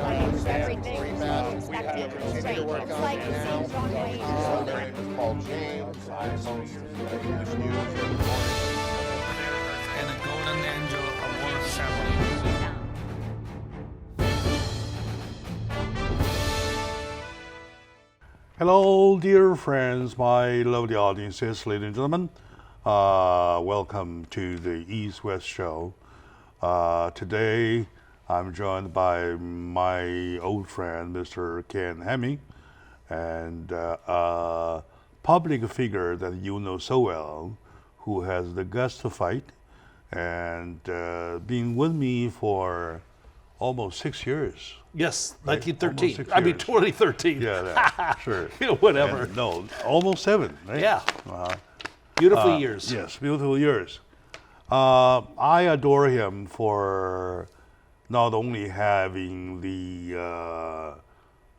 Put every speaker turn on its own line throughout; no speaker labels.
claims everything is being expected to be straight. It's like it seems wrong way.
It's called James. I host this news every morning.
And a Golden Angel Award ceremony.
Hello, dear friends, my lovely audiences, ladies and gentlemen. Welcome to the East-West Show. Today, I'm joined by my old friend, Mr. Ken Hemming, and a public figure that you know so well, who has the guts to fight, and been with me for almost 6 years.
Yes,
Right?
1913.
Almost 6 years.
2013.
Yeah, sure.
Whatever.
And, no, almost 7, right?
Yeah. Beautiful years.
Yes, beautiful years. I adore him for not only having the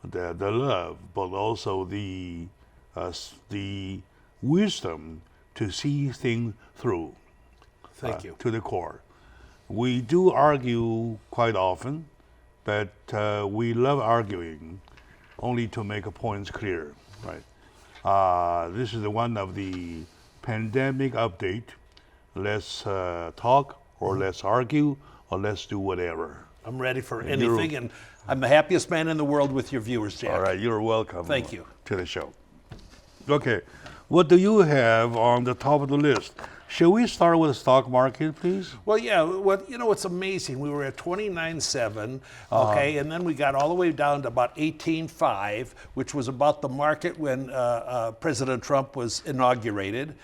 love, but also the wisdom to see things through.
Thank you.
To the core. We do argue quite often, but we love arguing only to make points clear, right? This is one of the pandemic update. Let's talk, or let's argue, or let's do whatever.
I'm ready for anything, and I'm the happiest man in the world with your viewers, Jack.
All right, you're welcome.
Thank you.
To the show. Okay, what do you have on the top of the list? Shall we start with the stock market, please?
Well, yeah. It's amazing. We were at 29.7, okay, and then we got all the way down to about 18.5, which was about the market when President Trump was inaugurated,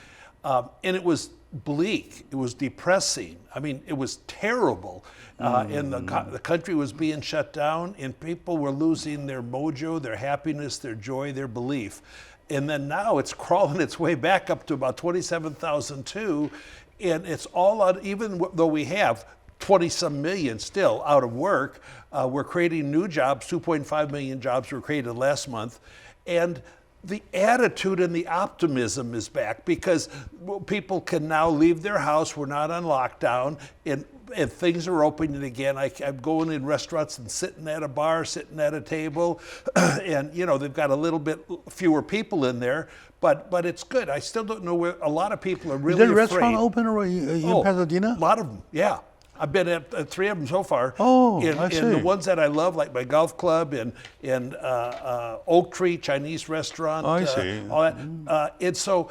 and it was bleak. It was depressing. I mean, it was terrible. And the country was being shut down, and people were losing their mojo, their happiness, their joy, their belief. And then now it's crawling its way back up to about 27,002, and it's all out. Even though we have 20-some million still out of work, we're creating new jobs. 2.5 million jobs were created last month, and the attitude and the optimism is back because people can now leave their house. We're not on lockdown, and things are opening again. I'm going in restaurants and sitting at a bar, sitting at a table, and they've got a little bit fewer people in there, but it's good. I still don't know where a lot of people are really afraid.
Is the restaurant open in Pasadena?
A lot of them, yeah. I've been at 3 of them so far.
Oh, I see.
And the ones that I love, like my golf club and Oak Tree Chinese restaurant.
I see.
All that. And so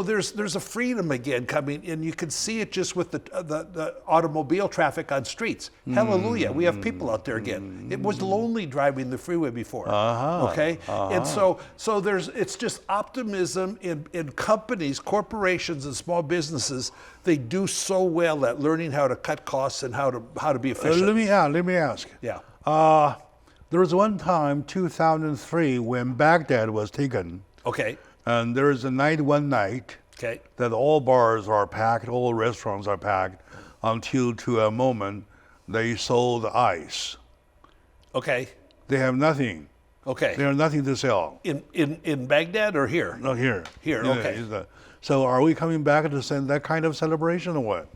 there's a freedom again coming, and you can see it just with the automobile traffic on streets. Hallelujah, we have people out there again. It was lonely driving the freeway before. Okay, and so it's just optimism in companies, corporations, and small businesses. They do so well at learning how to cut costs and how to be efficient.
Let me ask.
Yeah.
There was one time, 2003, when Baghdad was taken.
Okay.
And there is one night
Okay.
that all bars are packed, all restaurants are packed, until to a moment they sold ice.
Okay.
They have nothing.
Okay.
They have nothing to sell.
In Baghdad or here?
No, here.
Here,
Yeah,
okay.
So are we coming back to send that kind of celebration or what?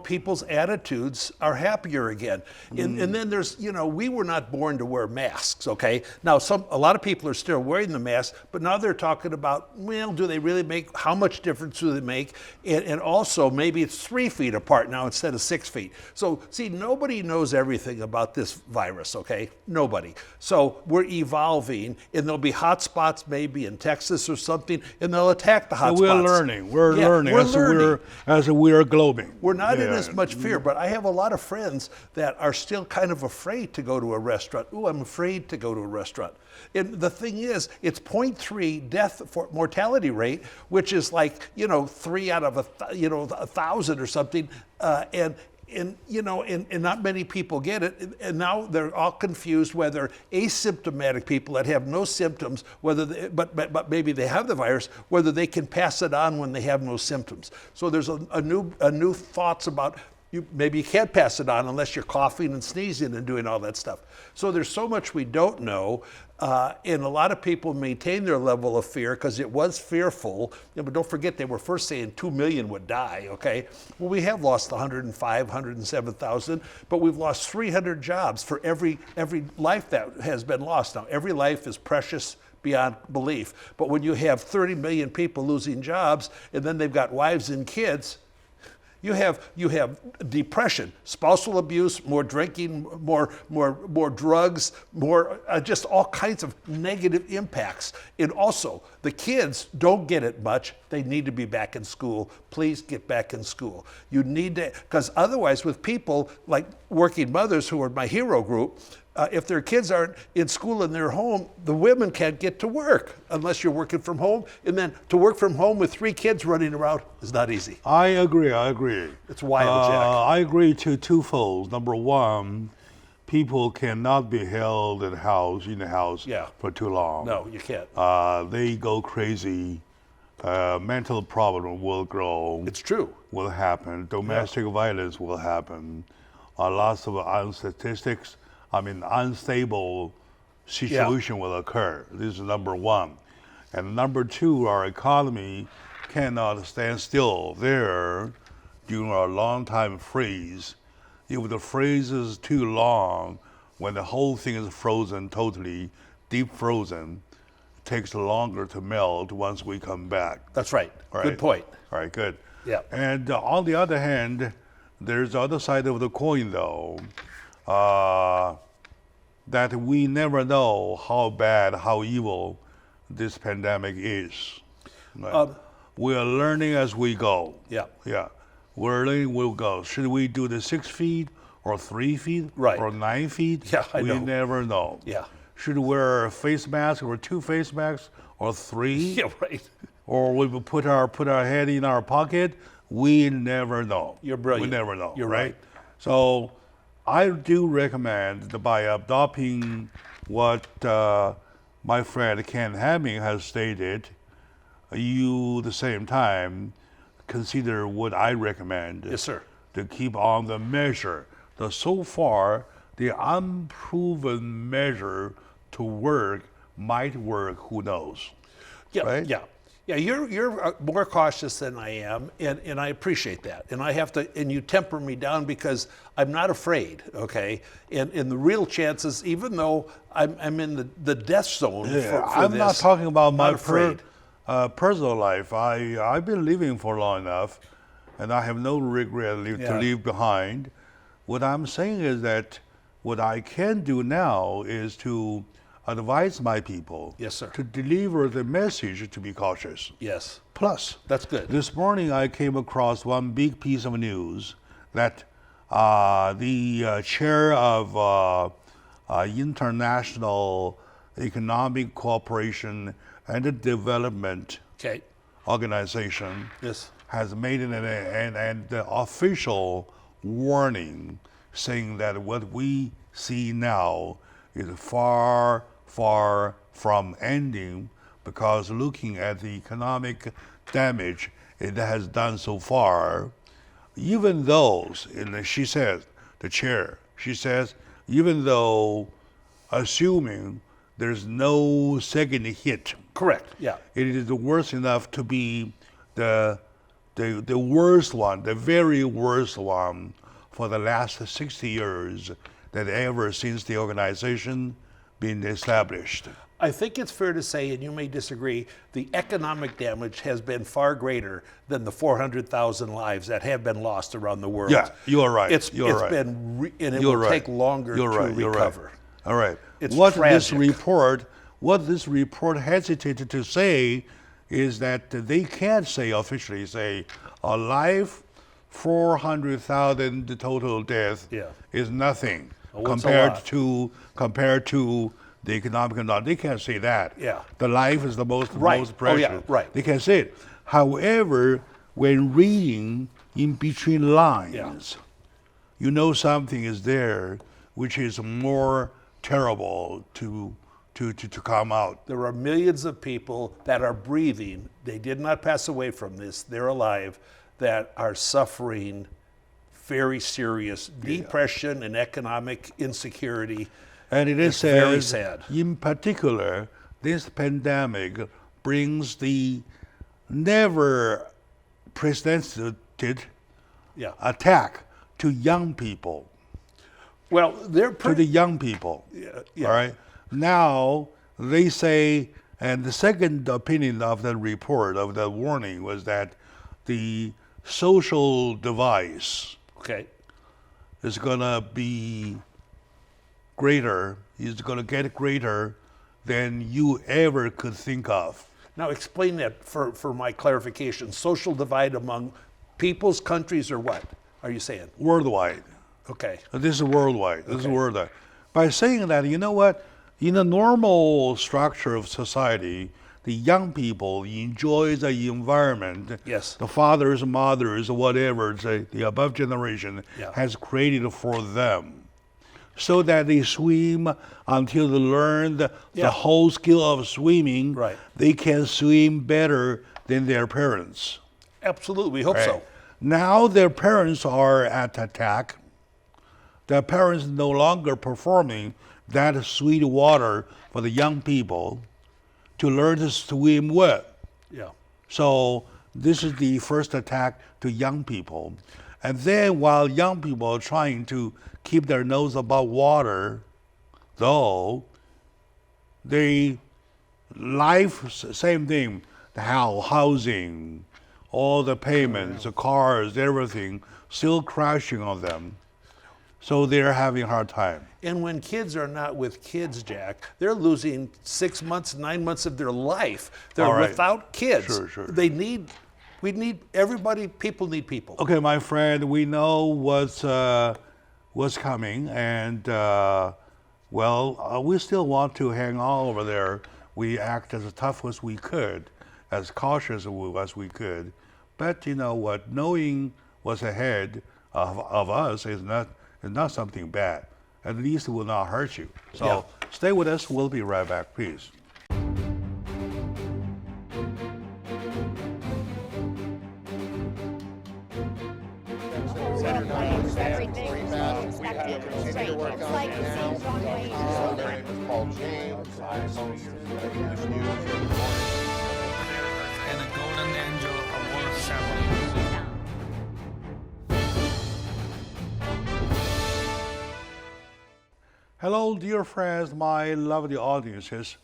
People's attitudes are happier again. And then there's, we were not born to wear masks, okay? Now, a lot of people are still wearing the mask, but now they're talking about, well, do they really how much difference do they make? And also, maybe it's 3 feet apart now instead of 6 feet. So, see, nobody knows everything about this virus, okay? Nobody. So we're evolving, and there'll be hot spots maybe in Texas or something, and they'll attack the hot spots.
We're learning. We're learning as we're globing.
We're not in as much fear, but I have a lot of friends that are still kind of afraid to go to a restaurant. Ooh, I'm afraid to go to a restaurant. And the thing is, it's 0.3 mortality rate, which is like 3 out of 1,000 or something, and not many people get it. And now they're all confused whether asymptomatic people that have no symptoms, but maybe they have the virus, whether they can pass it on when they have no symptoms. So there's a new thoughts about maybe you can't pass it on unless you're coughing and sneezing and doing all that stuff. So there's so much we don't know, and a lot of people maintain their level of fear because it was fearful. But don't forget, they were first saying 2 million would die, okay? Well, we have lost 105, 107,000, but we've lost 300 jobs for every life that has been lost. Now, every life is precious beyond belief, but when you have 30 million people losing jobs, and then they've got wives and kids, you have depression, spousal abuse, more drinking, more drugs, more just all kinds of negative impacts. And also, the kids don't get it much. They need to be back in school. Please get back in school. You need to, because otherwise, with people like working mothers who are my hero group, if their kids aren't in school in their home, the women can't get to work unless you're working from home. And then to work from home with 3 kids running around is not easy.
I agree.
It's wild, Jack.
I agree to twofold. Number one, people cannot be held in the house for too long.
No, you can't.
They go crazy. Mental problem will grow.
It's true.
Will happen. Domestic violence will happen. Lots of unstable situation will occur. This is number one. And number two, our economy cannot stand still there during a long time freeze. If the freeze is too long, when the whole thing is frozen, totally deep frozen, it takes longer to melt once we come back.
That's right.
Right.
Good point.
All right, good.
Yeah.
And on the other hand, there's the other side of the coin, though, that we never know how bad, how evil this pandemic is. Right? We are learning as we go.
Yeah.
Yeah. We're learning, we'll go. Should we do the 6 feet or 3 feet
Right.
or 9 feet?
Yeah, I
we
know.
never know.
Yeah.
Should we wear a face mask or 2 face masks or 3?
Yeah, right.
Or we will put our head in our pocket? We never know.
You're brilliant.
We never know.
You're right.
So I do recommend that by adopting what my friend Ken Hamming has stated, you, the same time, consider what I recommend.
Yes, sir.
To keep on the measure. So far, the unproven measure to work might work, who knows?
Yeah,
Right?
yeah. Yeah, you're more cautious than I am, and I appreciate that. And I have to, and you temper me down because I'm not afraid, okay? And the real chances, even though I'm in the death zone for
I'm
this,
not talking about my
afraid.
personal life. I've been living for long enough, and I have no regret to leave behind. What I'm saying is that what I can do now is to advise my people
Yes, sir.
to deliver the message to be cautious.
Yes,
Plus,
that's good.
this morning I came across one big piece of news that the chair of International Economic Cooperation and Development
Okay.
Organization
Yes.
has made an official warning saying that what we see now is far, far from ending, because looking at the economic damage it has done so far, even those, and she says, the chair, she says, even though assuming there's no second hit,
Correct. Yeah.
it is worse enough to be the worst one, the very worst one for the last 60 years that ever since the organization been established.
I think it's fair to say, and you may disagree, the economic damage has been far greater than the 400,000 lives that have been lost around the world.
Yeah, you are right.
It's
right.
been, and it
You're
will
right.
take longer
You're
to
right. You're
recover.
Right. All right.
It's
what
tragic.
this report hesitated to say is that they can't say officially say a life, 400,000 total death is nothing compared to the economic loss. They can't say that.
Yeah.
The life is the most precious.
Oh, yeah, right.
They can't say it. However, when reading in between lines, you know something is there which is more terrible to come out.
There are millions of people that are breathing. They did not pass away from this. They're alive, that are suffering very serious depression and economic insecurity.
And it is
very
said,
sad.
in particular, this pandemic brings the never precedented
Yeah.
attack to young people.
Well, they're
To the young people.
yeah.
All right. Now they say, and the second opinion of the report of the warning was that the social device
Okay.
is gonna be greater. Is gonna get greater than you ever could think of.
Now explain that for my clarification. Social divide among peoples, countries, or what are you saying?
Worldwide.
Okay.
This is worldwide. This is
Okay.
worldwide. By saying that, you know what? In the normal structure of society, the young people enjoy the environment.
Yes.
The fathers, mothers, whatever the above generation
Yeah.
has created for them, so that they swim until they learn the
Yeah.
whole skill of swimming.
Right.
They can swim better than their parents.
Absolutely. We hope so.
Now their parents are at attack. Their parents no longer performing that sweet water for the young people to learn to swim well.
Yeah.
So this is the first attack to young people. And then while young people are trying to keep their nose above water, though, they same thing, the housing, all the payments, the cars, everything, still crashing on them. So they're having a hard time.
And when kids are not with kids, Jack, they're losing 6 months, 9 months of their life. They're
All right.
without kids.
Sure.
We need everybody. People need people.
Okay, my friend, we know what's coming, and we still want to hang on over there. We act as tough as we could, as cautious as we could. But you know what? Knowing what's ahead of us is not something bad. At least it will not hurt you. So
Yeah.
stay with us. We'll be right back, please.
Continue to work on it now.
My name is Paul James. I host English news every morning.
And the Golden Angel Award ceremony.
Hello, dear friends, my lovely audiences.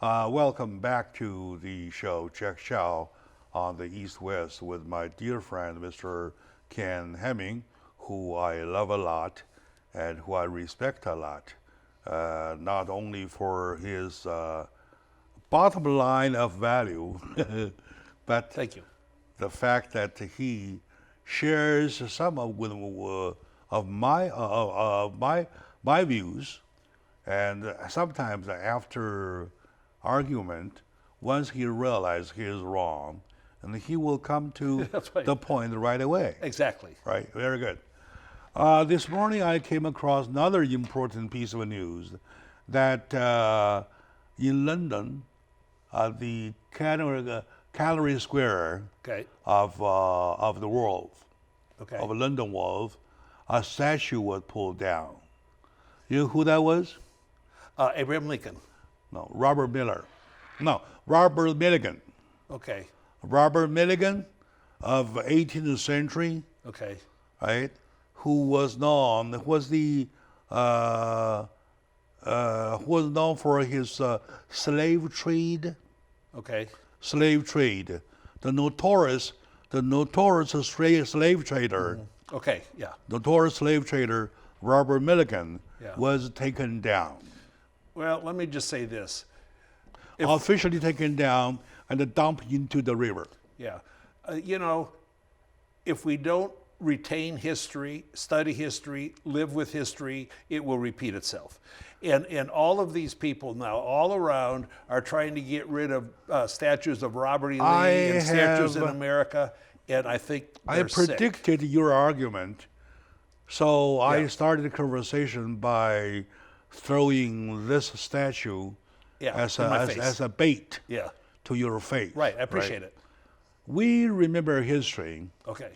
Welcome back to the show, Jack Chow, on the East West with my dear friend, Mr. Ken Hemming, who I love a lot and who I respect a lot, not only for his bottom line of value, but
Thank you.
the fact that he shares some of my views, and sometimes after argument, once he realizes he is wrong, and he will come to
That's right.
the point right away.
Exactly.
Right, very good. This morning I came across another important piece of news that in London, the Calorie Square
Okay.
of the Wall,
Okay.
of London Wall, a statue was pulled down. You know who that was?
Abraham Lincoln.
No, Robert Miller. No, Robert Milligan.
Okay.
Robert Milligan of 18th century,
Okay.
right? Who was known for his slave trade.
Okay.
Slave trade, the notorious slave trader,
Okay. Yeah.
notorious slave trader Robert Milligan
Yeah.
was taken down,
Well, let me just say this.
officially taken down and dumped into the river.
Yeah. If we don't retain history, study history, live with history, it will repeat itself. And all of these people now, all around, are trying to get rid of statues of Robert E. Lee and statues in America. And I think
I
they're sick.
predicted your argument, so I
Yeah.
started the conversation by throwing this statue
Yeah,
as
in my face.
as a bait
Yeah.
to your face.
Right. I appreciate it.
We remember history.
Okay.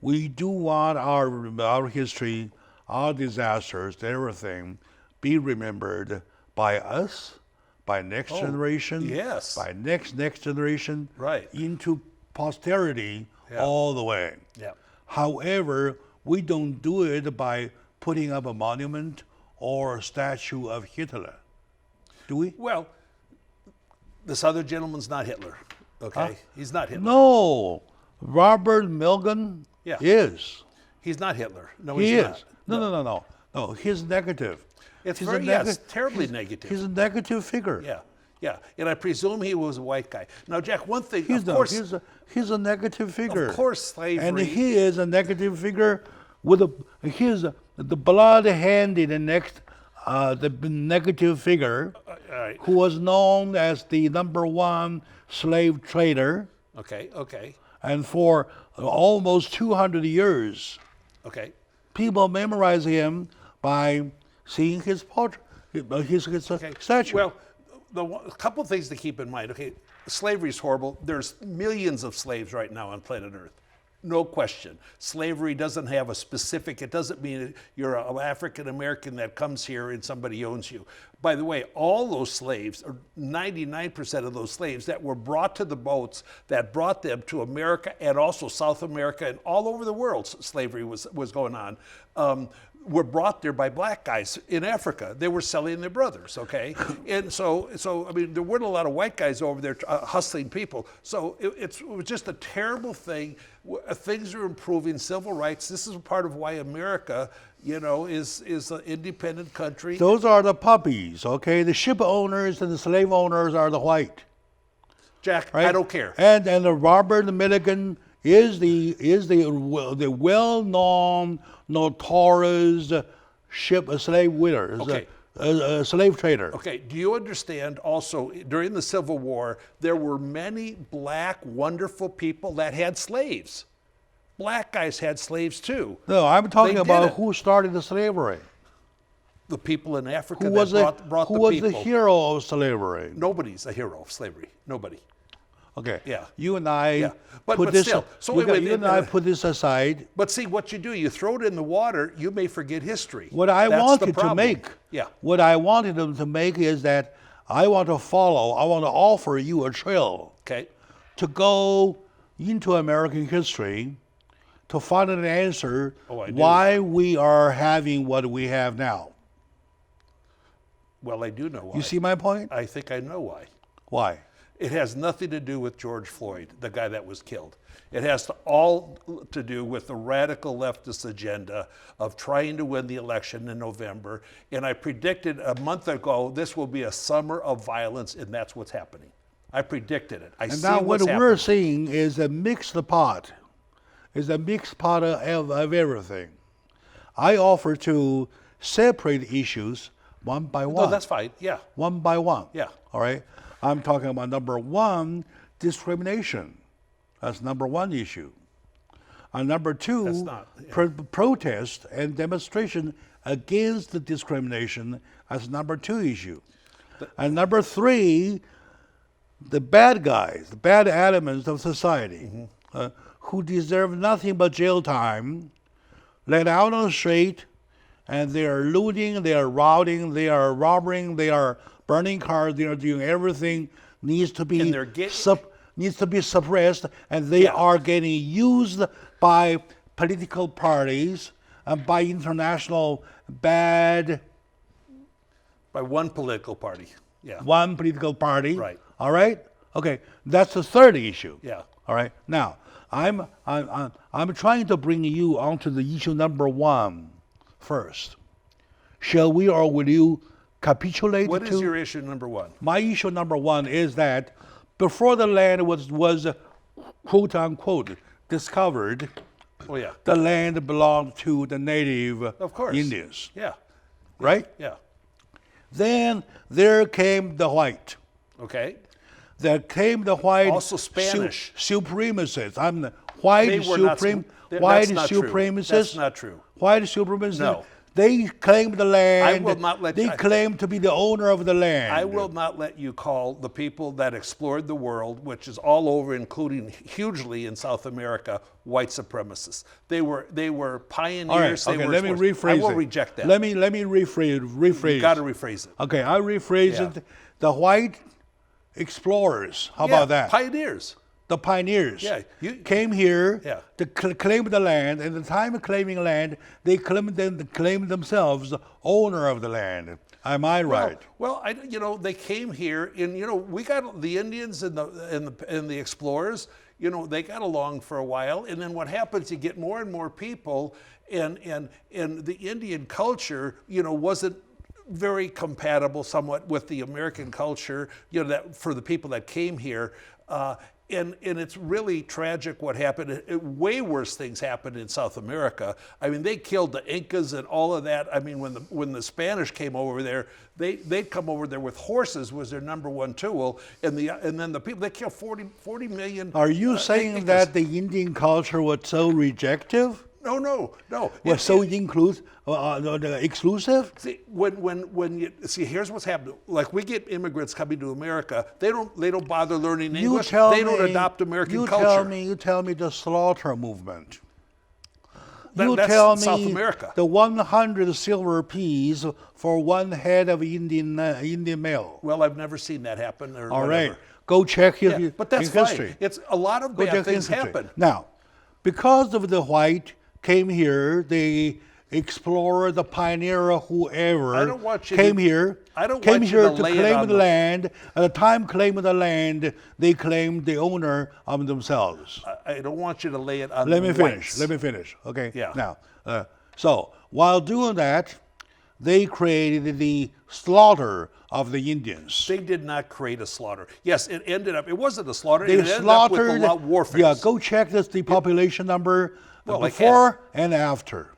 we do want our history, our disasters, everything, be remembered by us, by next generation,
yes.
by next generation,
Right.
into posterity all the way.
Yeah.
However, we don't do it by putting up a monument or a statue of Hitler, do we?
Well, this other gentleman's not Hitler. Okay, he's not Hitler.
No, Robert Milgan
Yeah.
is.
He's not Hitler. No,
He
he's
is.
not.
No, he's negative.
It's
He's
very, yes, terribly negative.
He's a negative figure.
Yeah, yeah, and I presume he was a white guy. Now, Jack, one thing,
He's
of course,
he's a negative figure.
of course, slavery.
And he is a negative figure with the blood-handed the negative figure
right.
who was known as the #1 slave trader,
Okay,
and for almost 200 years,
okay.
people memorize him by seeing his portrait, his statue.
Well, a couple of things to keep in mind. Okay, slavery is horrible. There's millions of slaves right now on planet Earth. No question. Slavery doesn't have a specific, it doesn't mean you're an African American that comes here and somebody owns you. By the way, all those slaves, or 99% of those slaves that were brought to the boats that brought them to America and also South America and all over the world, slavery was going on. Were brought there by black guys in Africa. They were selling their brothers, okay? And so I mean, there weren't a lot of white guys over there hustling people. So it was just a terrible thing. Things are improving, civil rights. This is part of why America, is an independent country.
Those are the puppies, okay? The ship owners and the slave owners are the white.
Jack,
Right?
I don't care.
And the Robert Milligan is the well-known, notorious slave winner,
Okay.
a slave trader.
Okay, do you understand also, during the Civil War, there were many black, wonderful people that had slaves. Black guys had slaves too.
No, I'm talking
They did
about
it.
who started the slavery.
The people in Africa
Who
that
was
brought
who
the
was
people.
the hero of slavery?
Nobody's a hero of slavery. Nobody.
Okay.
Yeah.
You and I
Yeah. But
put this.
still, so
you
wait,
you and I put this aside.
But see, what you do, you throw it in the water, you may forget history.
What I
That's the
wanted to
problem.
make.
Yeah.
What I wanted them to make is that I want to offer you a trail
Okay.
to go into American history to find an answer
Oh, I do.
why we are having what we have now.
Well, I do know why.
You see my point?
I think I know why.
Why?
It has nothing to do with George Floyd, the guy that was killed. It has all to do with the radical leftist agenda of trying to win the election in November. And I predicted a month ago this will be a summer of violence, and that's what's happening. I predicted it. I
And
see
now what
what's
we're
happening.
seeing is a mixed pot. Is a mixed pot of everything. I offer to separate issues one by one.
No, that's fine. Yeah.
One by one.
Yeah.
All right. I'm talking about #1, discrimination. That's #1 issue. And #2,
That's not, yeah.
protest and demonstration against the discrimination as #2 issue. And #3, the bad guys, the bad elements of society, who deserve nothing but jail time, let out on the street, and they are looting, they are routing, they are robbing, they are burning cars, they are doing everything needs to be
And they're
needs to be suppressed, and they
Yeah.
are getting used by political parties and by international bad
By one political party. Yeah.
one political party.
Right.
All right. Okay. That's the third issue.
Yeah.
All right. Now, I'm trying to bring you onto the issue #1 first. Shall we, or will you capitulate?
What
to
is your issue #1?
My issue #1 is that before the land was quote unquote discovered,
Oh, yeah.
the land belonged to the native
Of course.
Indians,
Yeah.
right?
Yeah.
Then there came the white.
Okay.
There came the white
Also Spanish.
supremacists. I'm the white
They were not
supreme
that's
white
not true.
supremacists.
That's not true.
White supremacists
No.
They claimed the land.
I will not let
They
you-
claimed to be the owner of the land.
I will not let you call the people that explored the world, which is all over, including hugely in South America, white supremacists. They were pioneers.
All right.
They
Okay.
were
Let me
explorers.
rephrase it.
I will reject that.
Let me rephrase.
You got to rephrase it.
Okay. I rephrase
Yeah.
it. The white explorers. How about that?
Pioneers.
The pioneers
Yeah, you-
came here
Yeah.
to claim the land. And at the time of claiming land, they claimed themselves the owner of the land. Am I right?
Well, they came here, and we got the Indians and the explorers. They got along for a while, and then what happens? You get more and more people, and the Indian culture, wasn't very compatible somewhat with the American culture, that for the people that came here. And it's really tragic what happened. Way worse things happened in South America. I mean, they killed the Incas and all of that. I mean, when the Spanish came over there, they'd come over there with horses was their number one tool. And then the people, they killed 40 million.
Are you saying
Incas.
that the Indian culture was so rejective?
No.
Was so exclusive?
See, when you see, here's what's happening. Like we get immigrants coming to America, they don't bother learning English. They don't adopt American culture.
You tell me the slaughter movement.
That's
tell me
South America.
the 100 silver piece for one head of Indian male.
Well, I've never seen that happen. Or
All
whatever.
right, go check
Yeah,
his
but that's
in
fine.
history.
It's a lot of
Go
bad
check
things
history.
happen.
Now, because of the white came here, the explorer, the pioneer, whoever
I don't want you
came
to-
here.
I don't
came
want you
here
to
to
lay it
claim
on
the
the-
land. At the time claiming the land, they claimed the owner of themselves.
I don't want you to lay it on
Let me
the
finish.
whites.
Let me finish. Okay.
Yeah.
Now, so while doing that, they created the slaughter of the Indians.
They did not create a slaughter. Yes, it ended up. It wasn't a slaughter.
They
it ended
slaughtered.
up with the warfare.
Yeah, go check the population number
Well, I
before and after.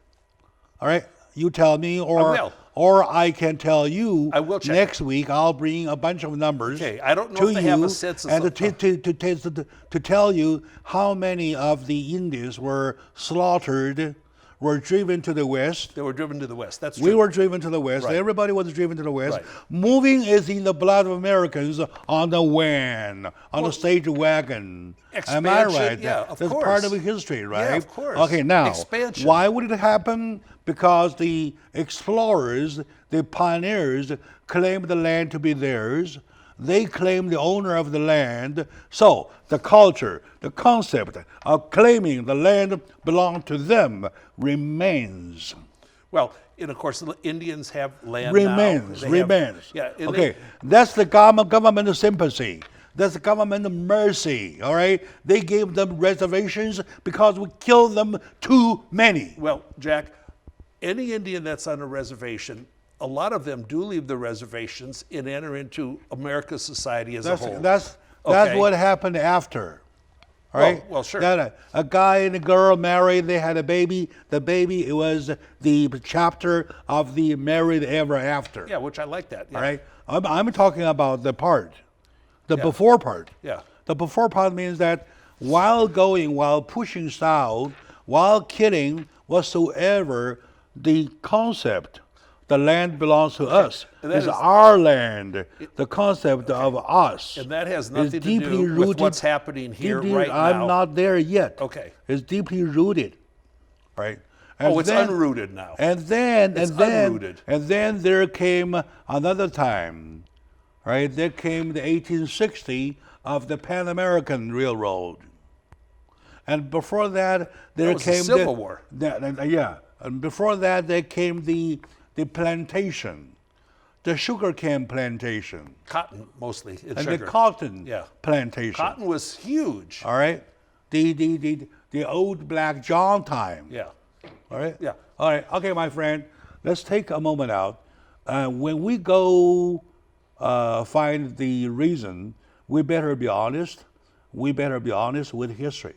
All right, you tell me,
will.
or I can tell you.
I will check
next week. I'll bring a bunch of numbers.
Okay, I don't know
to
if they
you,
have a census
and
of-
to tell you how many of the Indians were slaughtered, were driven to the west.
They were driven to the west. That's true.
We were driven to the west.
Right.
Everybody was driven to the west.
Right.
Moving is in the blood of Americans on the van, on the stage wagon. Am I
expansion,
right?
yeah, of
That's
course.
part of history, right?
Yeah, of course.
Okay, now,
Expansion.
why would it happen? Because the explorers, the pioneers, claimed the land to be theirs. They claimed the owner of the land. So the culture, the concept of claiming the land belonged to them remains.
Well, and of course, the Indians have land
Remains.
now. They have-
Remains.
Yeah. and
Okay,
they-
that's the government of sympathy. That's the government of mercy. All right, they gave them reservations because we killed them too many.
well, Jack, any Indian that's on a reservation, a lot of them do leave the reservations and enter into America's society as a whole.
That's
Okay.
what happened after. All right.
Well, sure.
That a guy and a girl married. They had a baby. The baby, it was the chapter of the married ever after.
Yeah, which I like that. Yeah.
All right. I'm talking about the part, the before part.
Yeah.
The before part means that while pushing south, while killing whatsoever, the concept, the land belongs to us.
and that
It's
is-
our land. The concept of us.
And that has
is
nothing to
deeply
do with
rooted-
what's happening here
deeply-
right
I'm
now.
not there yet.
Okay.
It's deeply rooted, right?
Oh, it's unrooted now.
And then,
It's
and then,
unrooted.
and then there came another time, right? There came the 1860 of the Pan American Railroad, and before that, there
was the
came
Civil War.
Yeah, and before that, there came the plantation, the sugarcane plantation,
Cotton mostly, and
and
sugar.
the cotton
Yeah.
plantation.
Cotton was huge.
All right, the old Black John time.
Yeah.
All right?
Yeah.
All right. Okay, my friend, let's take a moment out. When we go find the reason, we better be honest. We better be honest with history.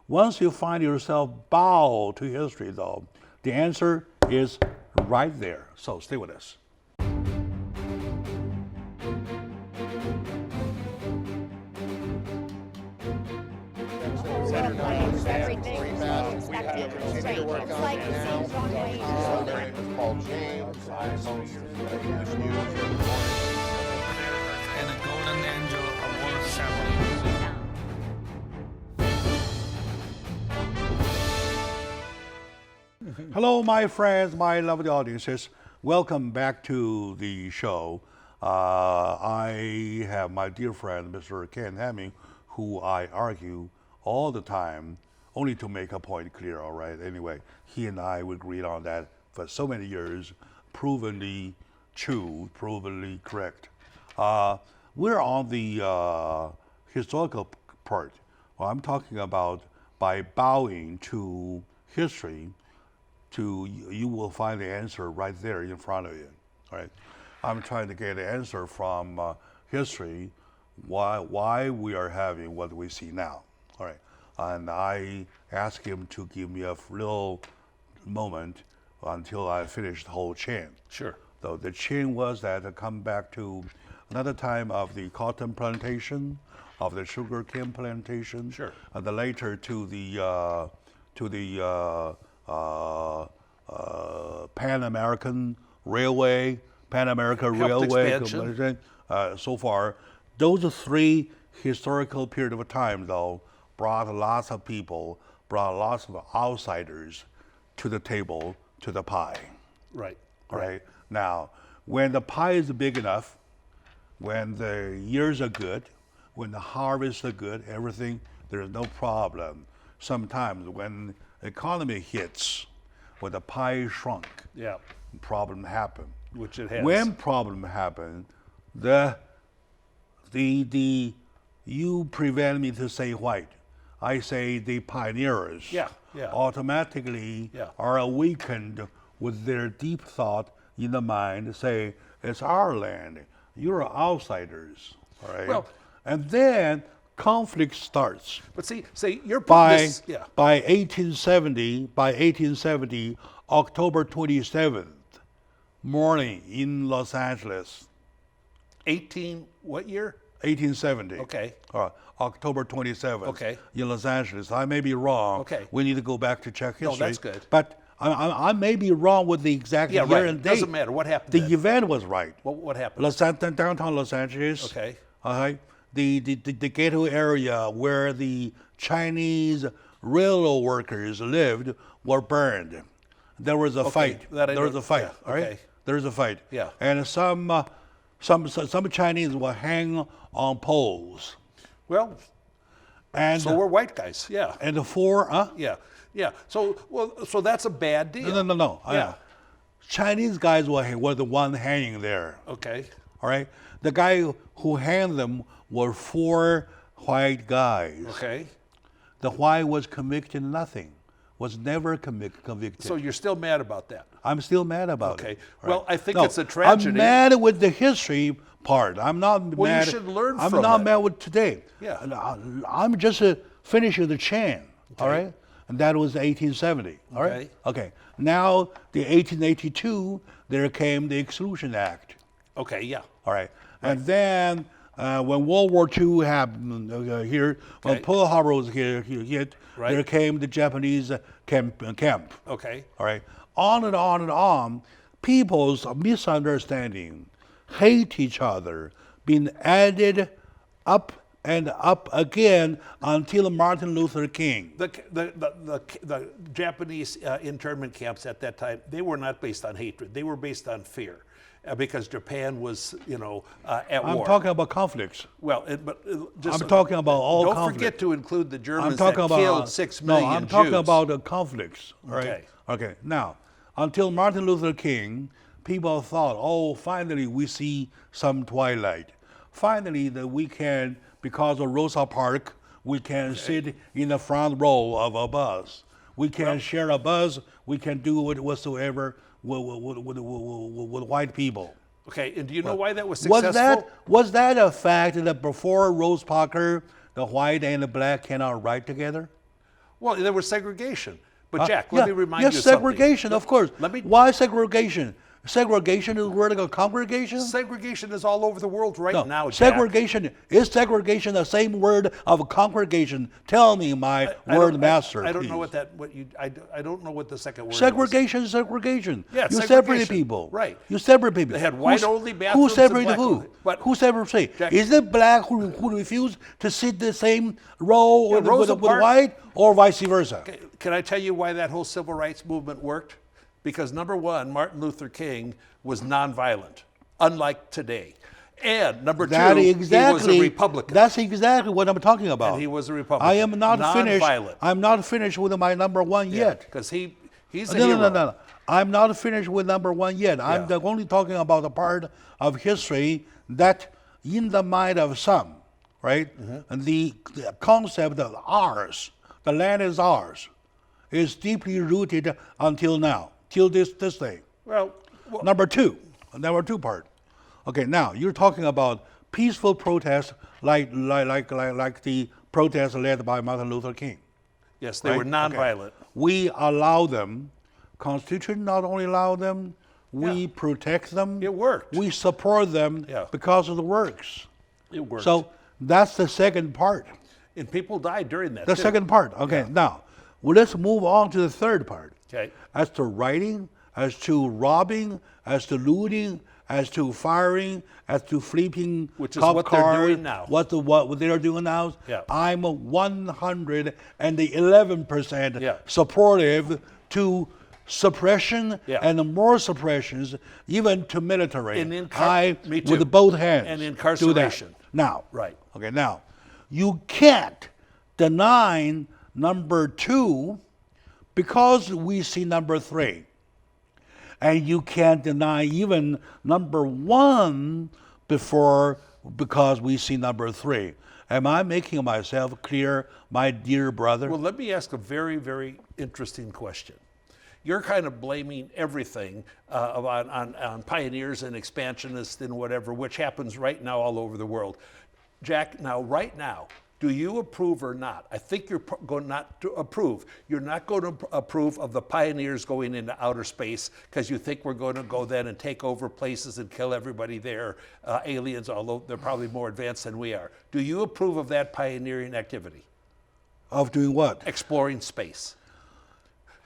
Once you find yourself bow to history, though, the answer is right there. So stay with us.
Everything. We have to continue to work on it now.
called James. I host the news every morning.
And the Golden Angel Award ceremony.
Hello, my friends, my lovely audiences. Welcome back to the show. I have my dear friend, Mr. Ken Hemming, who I argue all the time, only to make a point clear, all right? Anyway, he and I agreed on that for so many years, provenly true, provenly correct. We're on the historical part. Well, I'm talking about by bowing to history, you will find the answer right there in front of you. All right, I'm trying to get an answer from history why we are having what we see now. All right, and I asked him to give me a little moment until I finished the whole chain.
Sure.
So the chain was that I come back to another time of the cotton plantation, of the sugar cane plantation,
Sure.
and then later to the Pan American Railway, Pan American
Helped
Railway,
expansion.
so far. Those three historical period of time, though, brought lots of people, brought lots of outsiders to the table, to the pie.
Right.
All right. Now, when the pie is big enough, when the years are good, when the harvests are good, everything, there's no problem. Sometimes when economy hits, when the pie shrunk,
Yeah.
problem happen.
Which it has.
When problem happen, you prevent me to say white. I say the pioneers
Yeah, yeah.
automatically
Yeah.
are awakened with their deep thought in the mind, say, it's our land, you're outsiders, all right?
Well-
and then conflict starts.
But see, you're putting
By
this. Yeah.
by 1870, October 27th morning in Los Angeles,
what year?
1870.
Okay.
October 27th.
Okay.
In Los Angeles. I may be wrong.
Okay.
We need to go back to check history.
No, that's good.
But I may be wrong with the exact
Yeah,
year
right.
and date.
Doesn't matter. What happened
The
then?
event was right.
What happened?
Downtown Los Angeles.
Okay.
The ghetto area where the Chinese railroad workers lived were burned. There was a fight.
that I
There was
know.
a fight.
Yeah,
All right.
okay.
There was a fight.
Yeah.
And some Chinese were hang on poles.
Well,
And
so we're white guys. Yeah.
and the four.
Yeah. Yeah. So that's a bad deal.
No.
Yeah.
Chinese guys were the one hanging there.
Okay.
All right. The guy who hanged them were four white guys.
Okay.
The white was convicted nothing, was never convicted.
So you're still mad about that?
I'm still mad about
Okay.
it.
Well, I think
No,
it's a tragedy.
I'm mad with the history part. I'm not
Well, you
mad.
should learn
I'm
from
not
it.
mad with today.
Yeah.
I'm just finishing the chain. All
Okay.
right. And that was 1870. All right.
Okay.
Okay. Now the 1882, there came the Exclusion Act.
Okay. Yeah.
All right. And then when World War II happened here, when
Okay.
Pearl Harbor was hit,
Right.
there came the Japanese camp.
Okay.
All right. On and on and on. People's misunderstanding, hate each other, been added up and up again until Martin Luther King.
The Japanese internment camps at that time, they were not based on hatred. They were based on fear, because Japan was, at
I'm
war.
talking about conflicts.
Well, just
I'm talking about all
don't
conflicts.
forget to include the
I'm
Germans
talking
that
about
killed 6 million
No, I'm talking
Jews.
about the conflicts. All right.
Okay.
Okay. Now, until Martin Luther King, people thought, oh, finally we see some twilight. Finally, that we can, because of Rosa Parks, we can sit in the front row of a bus. We can share a bus. We can do whatsoever with white people.
Okay, and do you know why that was successful?
Was that a fact that before Rosa Parks, the white and the black cannot write together?
Well, there was segregation. But Jack,
Yeah,
let me remind
yes,
you something.
segregation, of course.
Let me.
Why segregation? Segregation is the word of congregation?
Segregation is all over the world right
No,
now, Jack.
segregation, is segregation the same word of congregation? Tell me, my word master.
I don't know
please.
I don't know what the second word is.
Segregation is segregation.
Yeah,
you separate
segregation.
people.
Right.
You separate people.
They had white-only
Who
bathrooms and
separated
black
who?
only. But-
Who separated?
Jack-
Is it black who refused to sit the same row with
Rosa
with
Parks-
white, or vice versa?
Can I tell you why that whole civil rights movement worked? Because number one, Martin Luther King was nonviolent, unlike today. And number two, he was a Republican.
That's exactly what I'm talking about.
And he was a Republican.
I am not finished.
Nonviolent.
I'm not finished with my number one yet.
Because he's a
No,
hero.
no. I'm not finished with number one yet. I'm only talking about the part of history that, in the mind of some, right, and the concept of ours, the land is ours, is deeply rooted until now, till this day.
Well,
Number two part. Okay, now you're talking about peaceful protests like the protests led by Martin Luther King.
yes, they
right?
were nonviolent.
Okay. We allow them. Constitution not only allow them, we protect them.
It worked.
We support them because of the works.
It worked.
So that's the second part.
and people died during that.
The
too.
second part. Okay, now let's move on to the third part.
Okay.
As to rioting, as to robbing, as to looting, as to firing, as to flipping
Which is
cop
what they're
cars,
doing now.
What they're doing now?
Yeah.
I'm 111%
Yeah.
supportive to suppression
Yeah.
and more suppressions, even to military.
And me too.
with both hands.
And
do that.
incarceration.
Now,
Right.
Okay, now, you can't deny number two because we see number three. And you can't deny even number one because we see number three. Am I making myself clear, my dear brother?
Well, let me ask a very, very interesting question. You're kind of blaming everything on pioneers and expansionists and whatever, which happens right now all over the world. Jack, now, right now, do you approve or not? I think you're going not to approve. You're not going to approve of the pioneers going into outer space because you think we're going to go then and take over places and kill everybody there, aliens, although they're probably more advanced than we are. Do you approve of that pioneering activity?
Of doing what?
Exploring space.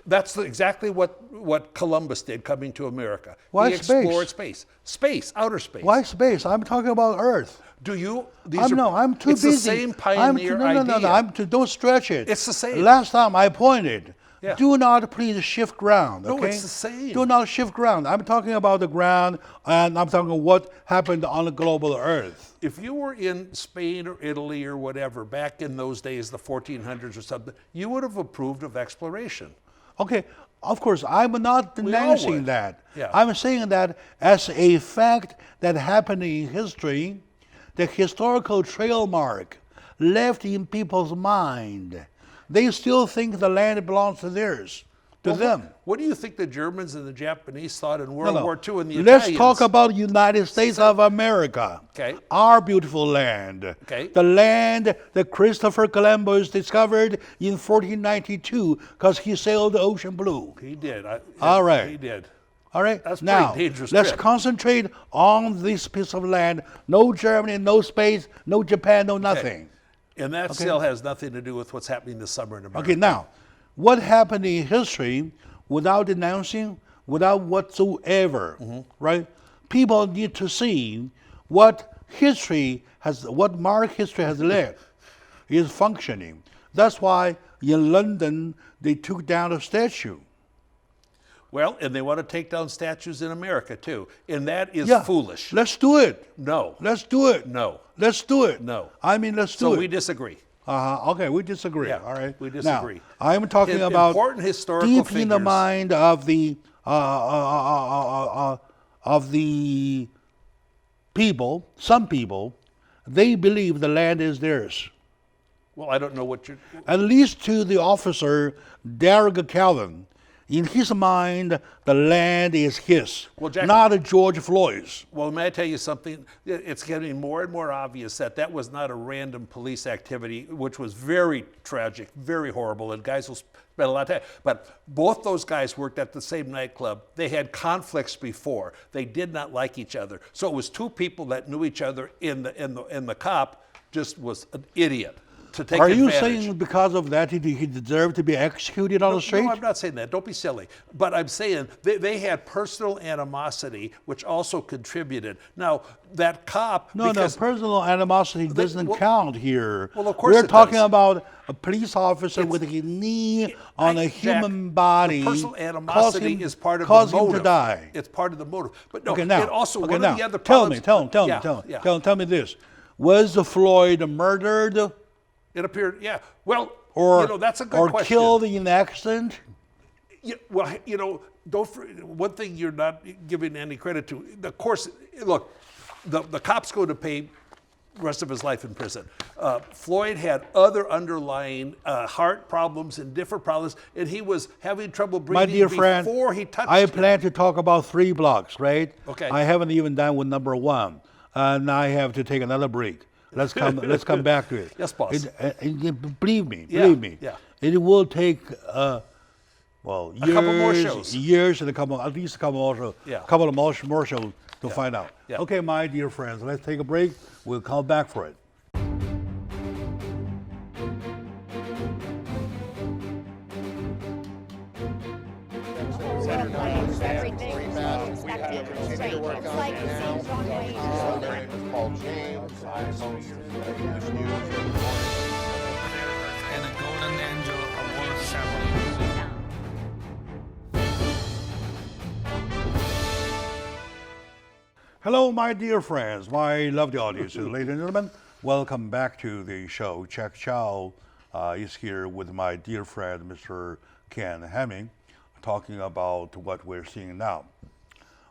That's exactly what Columbus did coming to America.
Why
he
space?
explored space. Space, outer space.
Why space? I'm talking about Earth.
Do you?
I'm too
it's
busy.
It's the same pioneer idea.
No. Don't stretch it.
It's the same.
Last time I pointed.
Yeah.
Do not please shift ground. Okay?
No, it's the same.
Do not shift ground. I'm talking about the ground, and I'm talking what happened on the global Earth.
If you were in Spain or Italy or whatever back in those days, the 1400s or something, you would have approved of exploration.
Okay, of course, I'm not denouncing that.
Yeah.
I'm saying that as a fact that happened in history, the historical trail mark left in people's mind. They still think the land belongs to theirs, to them.
What do you think the Germans and the Japanese thought in World War II and the
Let's
Italians?
talk about United States of America.
Okay.
Our beautiful land.
Okay.
The land that Christopher Columbus discovered in 1492 because he sailed the ocean blue.
He did.
All right.
He did.
All right.
That's
now,
pretty dangerous
let's
trip.
concentrate on this piece of land. No Germany, no space, no Japan, no nothing.
And that still has nothing to do with what's happening this summer in America.
Okay, now, what happened in history without denouncing, without whatsoever, right? People need to see what mark history has left is functioning. That's why in London they took down a statue.
Well, and they want to take down statues in America too. And that is foolish.
Let's do it.
No.
Let's do it.
No.
Let's do it.
No.
I mean, let's do
So
it.
we disagree.
Okay, we disagree.
Yeah,
All right,
we disagree.
Now, I'm talking about
important historical
deep
figures.
in the mind of the people. Some people, they believe the land is theirs.
Well, I don't know what you're.
At least to the officer Derek Calvin, In his mind, the land is his,
Well, Jack-
not George Floyd's.
Well, may I tell you something? It's getting more and more obvious that that was not a random police activity, which was very tragic, very horrible, and guys will spend a lot of time. But both those guys worked at the same nightclub. They had conflicts before. They did not like each other. So it was two people that knew each other, and the cop just was an idiot to take
Are
advantage.
you saying because of that he deserved to be executed on the street?
No, I'm not saying that. Don't be silly. But I'm saying they had personal animosity, which also contributed. Now, that cop...
No,
because
personal animosity doesn't
well-
count here.
Well, of course
We're
it
talking
does.
about a police officer with a knee on a
Jack,
human body.
The personal animosity is part of the
cause
motive.
him to die.
It's part of the motive. But no,
Okay, now,
it also,
okay,
one
now
of the other
tell
problems...
me, tell me this. Was Floyd murdered
It appeared, yeah. Well,
or,
you know, that's a good
or
question.
killed in an accident?
Well, you know, one thing you're not giving any credit to, of course, look, the cop's going to pay the rest of his life in prison. Floyd had other underlying heart problems and different problems, and he was having trouble
My
breathing
dear friend,
before he touched
I
him.
plan to talk about 3 blocks, right?
Okay.
I haven't even done with number 1, and I have to take another break. Let's come back to it.
Yes, boss.
Believe me,
yeah.
It will take years,
couple more shows.
years, and at least a couple more,
Yeah.
couple of more shows to find out.
Yeah.
Okay, my dear friends, let's take a break. We'll come back for it.
It's called James. I host the English news every morning.
And a golden angel award ceremony.
Hello, my dear friends, my lovely audiences, ladies and gentlemen. Welcome back to the show. Jack Chow is here with my dear friend, Mr. Ken Hemming, talking about what we're seeing now.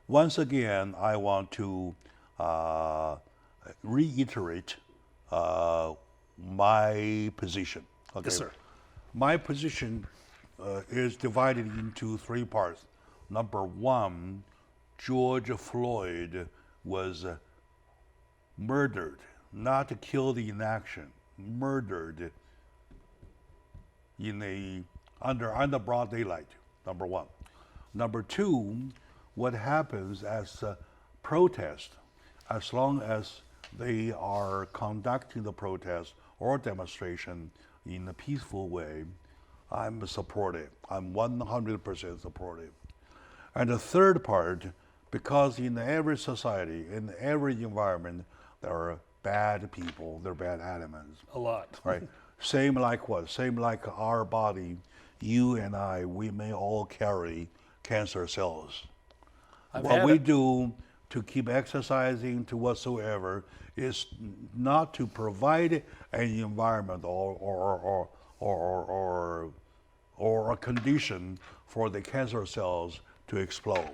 Once again, I want to reiterate my position. Okay?
Yes, sir.
My position is divided into 3 parts. Number 1, George Floyd was murdered, not killed in action, murdered in under broad daylight. Number 1. Number 2, what happens as a protest, as long as they are conducting the protest or demonstration in a peaceful way, I'm supportive. I'm 100% supportive. And the third part, because in every society, in every environment, there are bad people, there are bad elements.
A lot.
Right? Same like what? Same like our body, you and I, we may all carry cancer cells. What we do to keep exercising, to whatsoever, is not to provide an environment or a condition for the cancer cells to explode.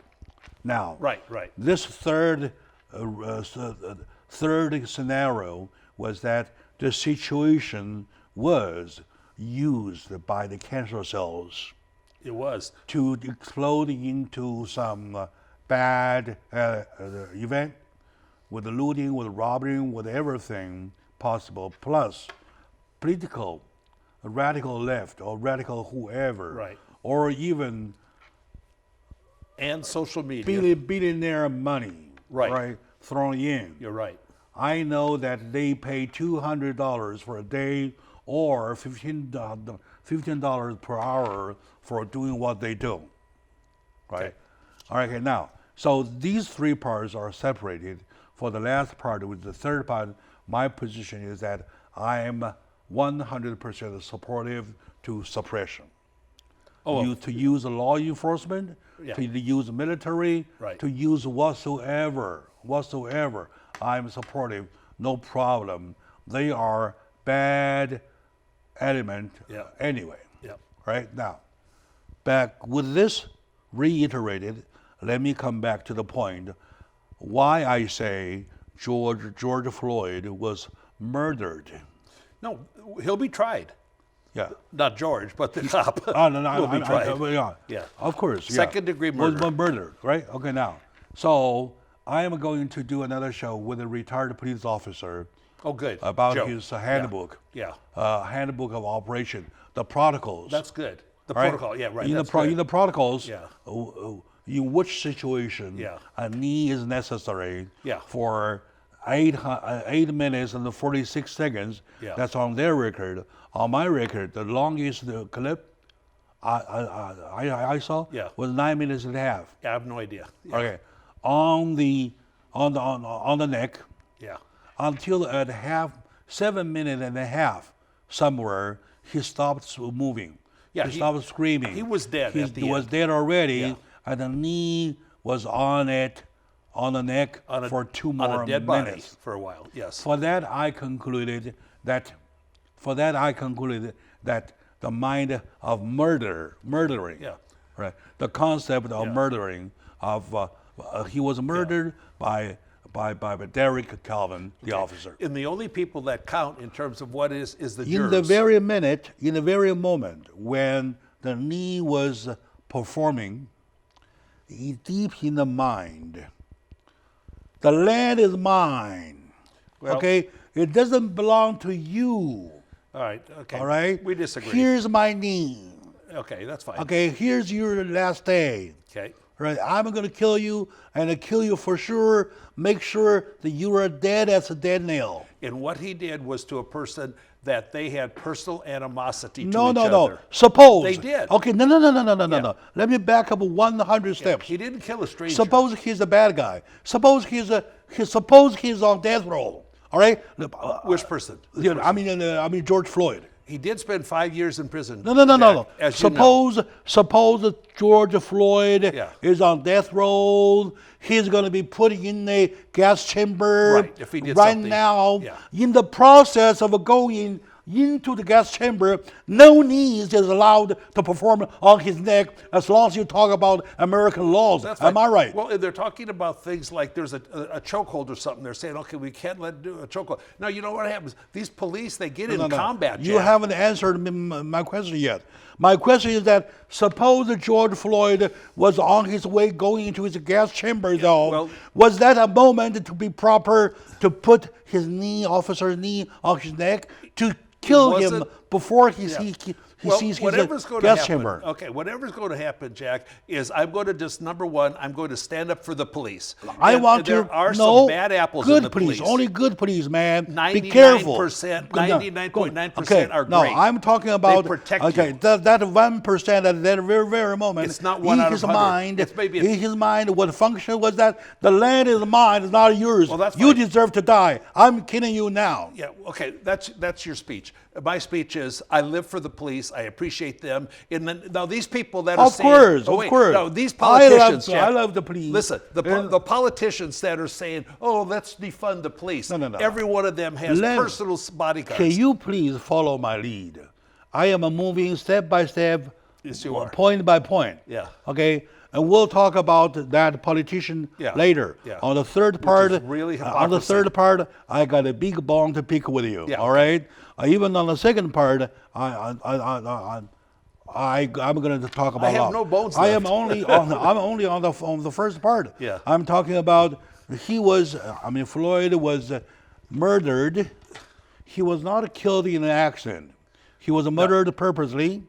Now,
Right.
this third scenario was that the situation was used by the cancer cells
It was.
to explode into some bad event with looting, with robbing, with everything possible, plus political, radical left or radical whoever,
Right.
or even
And social media.
billionaire money,
Right.
thrown in.
You're right.
I know that they pay $200 for a day or $15 per hour for doing what they do. Right?
Okay.
All right, okay, now, so these 3 parts are separated. For the last part, with the third part, my position is that I am 100% supportive to suppression. To use law enforcement,
Yeah.
to use military,
Right.
to use whatsoever, I'm supportive, no problem. They are bad element
Yeah.
anyway.
Yeah.
Right now, back with this reiterated, let me come back to the point why I say George Floyd was murdered.
No, he'll be tried.
Yeah.
Not George, but the cop.
Oh, no,
will be tried.
yeah.
Yeah.
Of course. Yeah.
Second-degree murder.
Was murder, right? Okay, now. So I am going to do another show with a retired police officer
Oh, good.
about
Joe.
his handbook.
Yeah.
Handbook of operation, the protocols.
That's good. The
right?
protocol, yeah, right.
In
that's
the
good.
in the protocols,
Yeah.
in which situation
Yeah.
a knee is necessary
Yeah.
for 8 minutes and 46 seconds.
Yeah.
That's on their record. On my record, the longest clip I saw
Yeah.
was 9 minutes and a half.
Yeah, I have no idea. Yeah.
Okay, on the neck
Yeah.
until at 7 minutes and a half somewhere he stopped moving.
Yeah,
he
he-
stopped screaming.
he was dead
He
at the
was
end.
dead already,
Yeah.
and the knee was on the neck for 2 more
on a dead
minutes.
body for a while. Yes.
For that, I concluded that the mind of murdering,
Yeah.
right? The concept of
Yeah.
murdering he was murdered by Derek Calvin, the officer.
And the only people that count in terms of what is the
In
jurors.
the very moment when the knee was performing, deep in the mind, the land is mine.
Well-
Okay, it doesn't belong to you.
All right. Okay.
All right,
We disagree.
Here's my knee.
Okay, that's fine.
Okay, here's your last day.
Okay.
Right, I'm gonna kill you, and I kill you for sure. Make sure that you are dead as a dead nail.
And what he did was to a person that they had personal animosity to
No,
each
no,
other.
no. Suppose
They did.
Okay, no.
Yeah.
No. Let me back up 100 steps.
He didn't kill a stranger.
Suppose he's a bad guy. Suppose suppose he's on death row. All right.
Which person?
I mean George Floyd.
He did spend 5 years in prison.
No.
Jack, as you know.
Suppose that George Floyd
Yeah.
is on death row. He's going to be put in a gas chamber
Right, if he did
right
something.
now.
Yeah.
In the process of going into the gas chamber, no knees is allowed to perform on his neck as long as you talk about American laws.
That's
Am
fine.
I right?
Well, they're talking about things like there's a chokehold or something. They're saying, okay, we can't let do a chokehold. Now, you know what happens? These police, they get in
No.
combat.
You
Jack.
haven't answered my question yet. My question is that suppose that George Floyd was on his way going into his gas chamber, though.
well-
Was that a moment to be proper to put his officer's knee on his neck to kill him
wasn't-
before he
Well,
sees his
whatever's going to
gas
happen,
chamber?
okay, whatever's going to happen, Jack, is I'm going to just number one, I'm going to stand up for the police.
I
And
want to
There are
know
some bad apples
good
in the police.
Only good police, man. Be
99%,
careful.
99.9% are
No,
great.
I'm talking about
protect
okay.
you.
That 1% at that very moment.
It's not one
in
out of
his
100.
mind.
It's maybe
in his mind, what function was that? The land is mine. It's not yours.
Well, that's
you
fine.
deserve to die. I'm kidding you now.
Yeah, okay, that's your speech. My speech is I live for the police. I appreciate them. And then now these people that are
Of
saying,
course,
oh,
of
wait,
course.
No, these politicians.
I love the police.
Listen, the politicians that are saying, "Oh, let's defund the police."
No.
Every one of them has
Len,
personal bodyguards.
Can you please follow my lead? I am moving step by step,
Yes, you are.
point by point.
Yeah.
Okay. And we'll talk about that politician
Yeah.
later.
Yeah.
On the third part,
is really
on the
hypocrisy.
third part, I got a big bone to pick with you.
Yeah.
All right. Even on the second part, I'm going to talk about.
have
law.
no bones
I am
left.
only on. I'm only on the first part.
Yeah.
I'm talking about. Floyd was murdered. He was not killed in an accident. He was murdered purposely.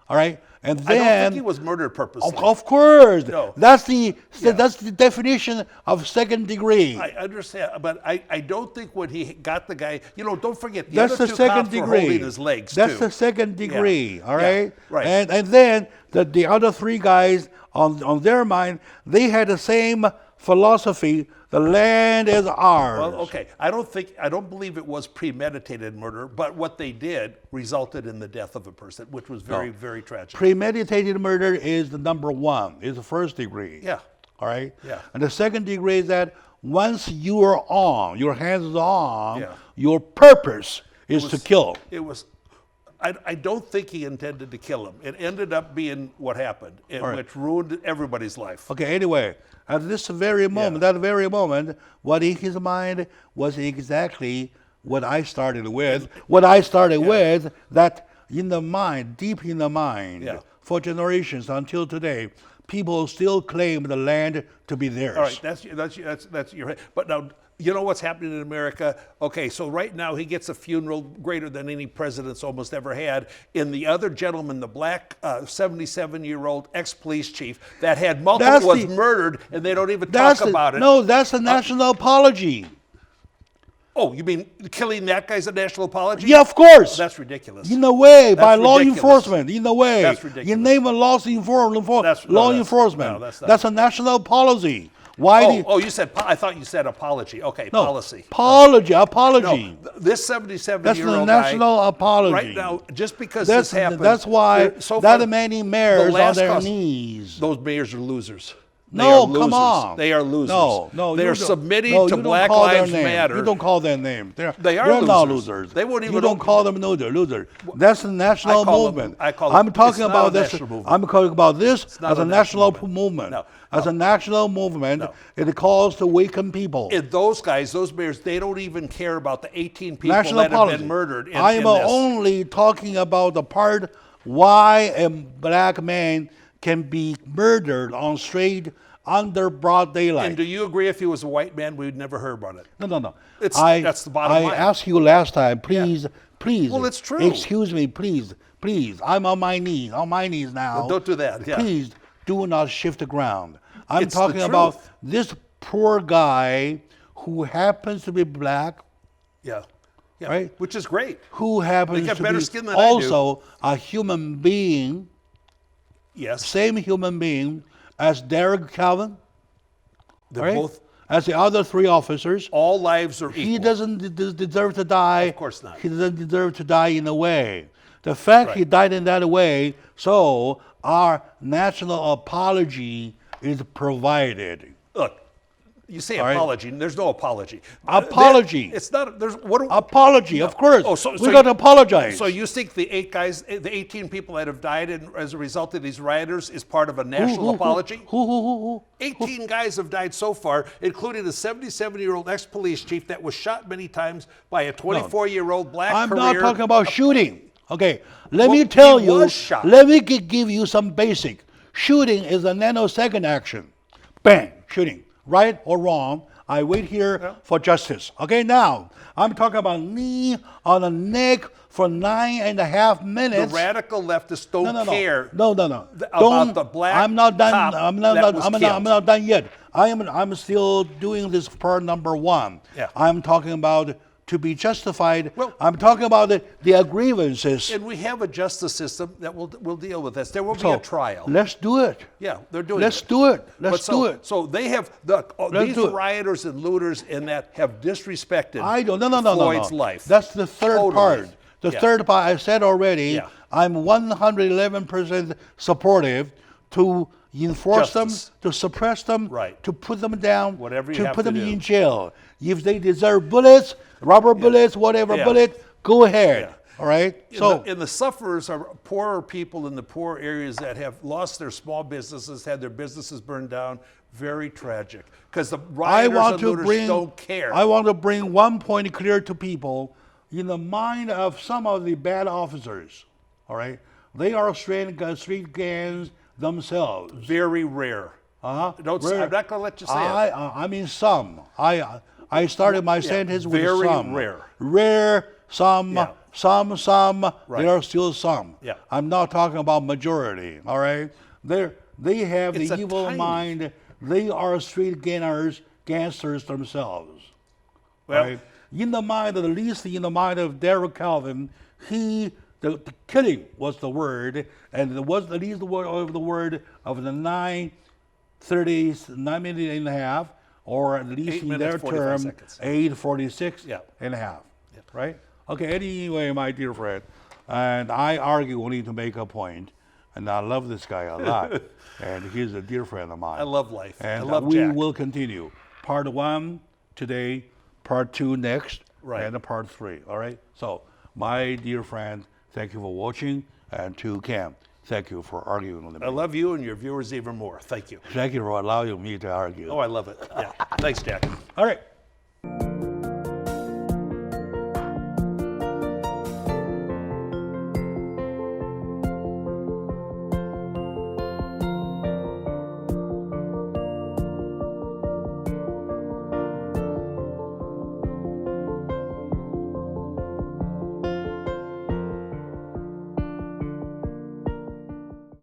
All right. And
I
then
don't think he was murdered purposely.
of course.
No.
That's the definition of second degree.
I understand, but I don't think when he got the guy, don't forget the
That's
other
the
two
second
cops were
degree.
holding his legs
That's
too.
the second degree.
Yeah.
All right.
Yeah, right.
And then the other three guys on their mind, they had the same philosophy. The land is ours.
Well, okay. I don't believe it was premeditated murder, but what they did resulted in the death of a person, which was very, very tragic.
Premeditated murder is the number one. Is the first degree.
Yeah.
All right.
Yeah.
And the second degree is that once you are on, your hands is on,
Yeah.
your purpose is to kill.
It was. I don't think he intended to kill him. It ended up being what happened, which ruined everybody's life.
Okay, anyway, at this very moment, that very moment, what in his mind was exactly what I started with. What I started with, that in the mind, deep in the mind,
Yeah.
for generations until today, people still claim the land to be theirs.
All right, that's your. But now, you know what's happening in America? Okay, so right now he gets a funeral greater than any president's almost ever had. In the other gentleman, the black 77-year-old ex-police chief that had multiple was murdered, and they don't even talk about it.
No, that's a national apology.
Oh, you mean killing that guy's a national apology?
Yeah, of course.
That's ridiculous.
In a way, by
That's
law
ridiculous.
enforcement, in a way.
That's ridiculous.
You name a law enforcement.
No, that's not.
That's a national policy. Why?
You said. I thought you said apology. Okay,
No,
policy.
Apology.
No, this 77-year-old
That's the
guy,
national apology.
right now, just because
That's,
this happened.
that's why
so
that
far,
many mayors on
last
their
cause-
knees.
Those mayors are losers. They
No,
are losers.
come on.
They are losers.
No,
They
you
are
don't-
submitting
no,
to
you don't
Black
call their
Lives
name.
Matter.
You don't call their name. They're not
losers.
losers.
They won't even
You don't call them losers. That's a national
call them-
movement.
I call them-
I'm talking
it's not
about
a
this.
national movement.
I'm talking about this
not
as
a
a
national
national movement.
No,
As a national movement,
No.
it calls to awaken people.
And those guys, those mayors, they don't even care about the 18 people
National
that
policy.
have been murdered in,
I am
in this.
only talking about the part why a black man can be murdered on street under broad daylight.
And do you agree if he was a white man, we'd never heard about it?
No.
That's the bottom line.
I asked you last time, please.
Well, it's true.
Excuse me, please. I'm on my knees now.
Well, don't do that, yeah.
Please do not shift the ground. I'm
It's the
talking about
truth.
this poor guy who happens to be black,
Yeah.
Right?
Which is great.
who happens
They got
to
better
be
skin than I do.
also a human being,
Yes.
same human being as Derek Calvin,
They're
right?
both.
As the other three officers.
All lives are equal.
He doesn't deserve to die.
Of course not.
He doesn't deserve to die in a way. The fact he
Right.
died in that way, so our national apology is provided.
Look, you say
All right.
apology. There's no apology.
Apology.
It's not. There's what?
Apology, of course.
Oh, so
we got to apologize.
So you think the 18 people that have died as a result of these rioters is part of a national apology?
Who?
18 guys have died so far, including a 77-year-old ex-police chief that was shot many times by a 24-year-old black
I'm
career.
not talking about shooting. Okay, let
Well,
me tell
he
you.
was shot.
Let me give you some basic. Shooting is a nanosecond action. Bang, shooting. Right or wrong, I wait here for justice. Okay, now I'm talking about knee on the neck for 9.5
The
minutes.
radical leftists don't care.
No.
about the black
I'm not done.
cop
I'm not.
that was
I'm
killed.
not done yet. I'm still doing this part number one.
Yeah.
I'm talking about to be justified.
Well-
I'm talking about the grievances.
And we have a justice system that will deal with this. There will be
So
a trial.
let's do it.
Yeah, they're doing
Let's
it.
do it.
But
Let's do it.
So they have these
do it.
rioters and looters and that have disrespected
I don't. No.
Floyd's life.
That's the third
Totally.
part. The
Yeah.
third part I said already.
Yeah.
I'm 111% supportive to enforce
Justice.
them, to suppress them,
Right.
to put them down,
Whatever you
to
have
put
to
them
do.
in jail. If they deserve bullets, rubber bullets, whatever
Yeah.
bullet, go ahead.
Yeah.
All right.
And the sufferers are poorer people in the poor areas that have lost their small businesses, had their businesses burned down. Very tragic. Because the
I
rioters
want
and
to
looters
bring.
don't care.
I want to bring one point clear to people. In the mind of some of the bad officers, all right, they are street gangs themselves.
Very rare.
Uh-huh.
I'm not going to let you say it.
I mean some. I started my sentence with
very
some.
rare.
Rare, some,
Yeah.
some.
Right.
There are still some.
Yeah.
I'm not talking about majority. All right. They have
It's
the
a
evil
tiny-
mind. They are street gangsters themselves.
Well,
right? In the mind, at least in the mind of Derek Calvin, the killing was the word, and it was at least the word of the 9 minutes and a half, or at least
8
in
minutes,
their
45
term,
seconds.
8:46
Yeah.
and a half. Right? Okay, anyway, my dear friend, and I argue only to make a point, and I love this guy a lot, and he's a dear friend of mine.
I love life.
And
I love
we
Jack.
will continue. Part 1 today, part 2 next,
Right.
and part 3. All right? So, my dear friend, thank you for watching. And to Cam, thank you for arguing with me.
I love you and your viewers even more. Thank you.
Thank you for allowing me to argue.
Oh, I love it. Yeah. Thanks, Jack.
All right.